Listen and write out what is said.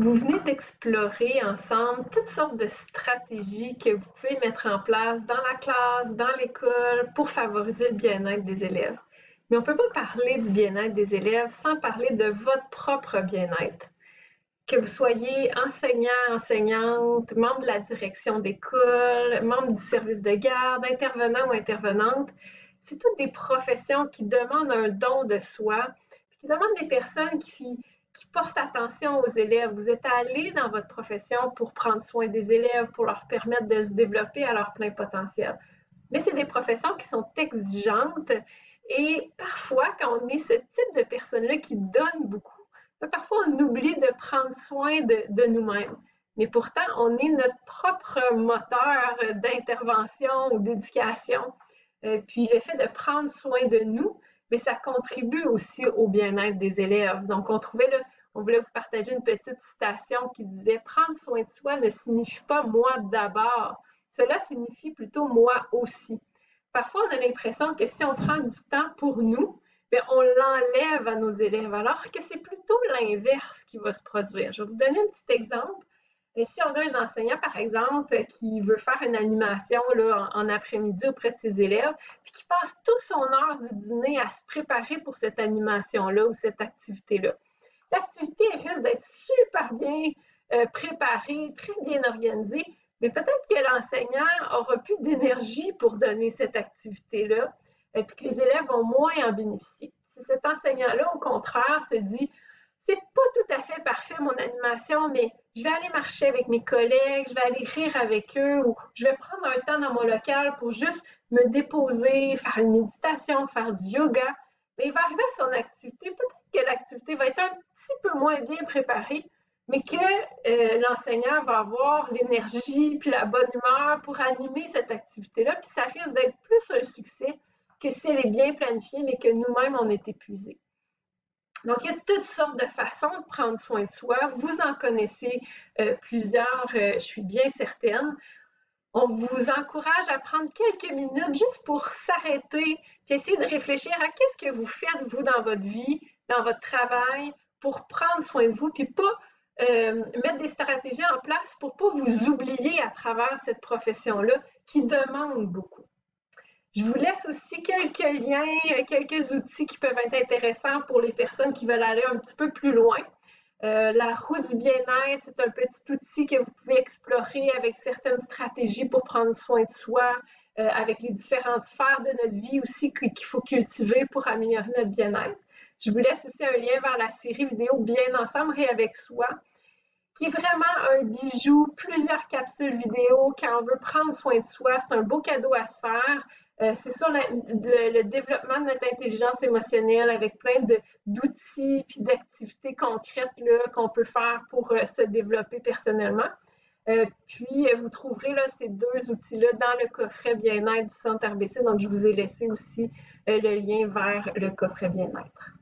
Vous venez d'explorer ensemble toutes sortes de stratégies que vous pouvez mettre en place dans la classe, dans l'école, pour favoriser le bien-être des élèves. Mais on ne peut pas parler du bien-être des élèves sans parler de votre propre bien-être. Que vous soyez enseignant, enseignante, membre de la direction d'école, membre du service de garde, intervenant ou intervenante, c'est toutes des professions qui demandent un don de soi, qui demandent des personnes qui portent attention aux élèves. Vous êtes allé dans votre profession pour prendre soin des élèves, pour leur permettre de se développer à leur plein potentiel. Mais c'est des professions qui sont exigeantes et parfois, quand on est ce type de personne-là qui donne beaucoup, parfois on oublie de prendre soin de nous-mêmes. Mais pourtant, on est notre propre moteur d'intervention ou d'éducation. Puis le fait de prendre soin de nous, mais ça contribue aussi au bien-être des élèves. Donc, on voulait vous partager une petite citation qui disait « Prendre soin de soi ne signifie pas moi d'abord, cela signifie plutôt moi aussi ». Parfois, on a l'impression que si on prend du temps pour nous, bien, on l'enlève à nos élèves, alors que c'est plutôt l'inverse qui va se produire. Je vais vous donner un petit exemple. Et si on a un enseignant, par exemple, qui veut faire une animation là, en après-midi auprès de ses élèves, puis qui passe toute son heure du dîner à se préparer pour cette animation-là ou cette activité-là, l'activité risque d'être super bien préparée, très bien organisée, mais peut-être que l'enseignant aura plus d'énergie pour donner cette activité-là, et puis que les élèves vont moins en bénéficier. Si cet enseignant-là, au contraire, se dit c'est pas tout à fait parfait mon animation, mais je vais aller marcher avec mes collègues, je vais aller rire avec eux, ou je vais prendre un temps dans mon local pour juste me déposer, faire une méditation, faire du yoga. Mais il va arriver à son activité, peut-être que l'activité va être un petit peu moins bien préparée, mais que l'enseignant va avoir l'énergie puis la bonne humeur pour animer cette activité-là, puis ça risque d'être plus un succès que si elle est bien planifiée, mais que nous-mêmes, on est épuisés. Donc, il y a toutes sortes de façons de prendre soin de soi. Vous en connaissez plusieurs, je suis bien certaine. On vous encourage à prendre quelques minutes juste pour s'arrêter puis essayer de réfléchir à qu'est-ce que vous faites, vous, dans votre vie, dans votre travail, pour prendre soin de vous, puis pas mettre des stratégies en place pour pas vous oublier à travers cette profession-là qui demande beaucoup. Je vous laisse aussi quelques liens, quelques outils qui peuvent être intéressants pour les personnes qui veulent aller un petit peu plus loin. La roue du bien-être, c'est un petit outil que vous pouvez explorer avec certaines stratégies pour prendre soin de soi, avec les différentes sphères de notre vie aussi qu'il faut cultiver pour améliorer notre bien-être. Je vous laisse aussi un lien vers la série vidéo Bien ensemble et avec soi, qui est vraiment un bijou, plusieurs capsules vidéo. Quand on veut prendre soin de soi, c'est un beau cadeau à se faire. C'est sur le développement de notre intelligence émotionnelle avec plein d'outils puis d'activités concrètes qu'on peut faire pour se développer personnellement. Puis, vous trouverez là, ces deux outils-là dans le coffret bien-être du Centre RBC. Donc, je vous ai laissé aussi le lien vers le coffret bien-être.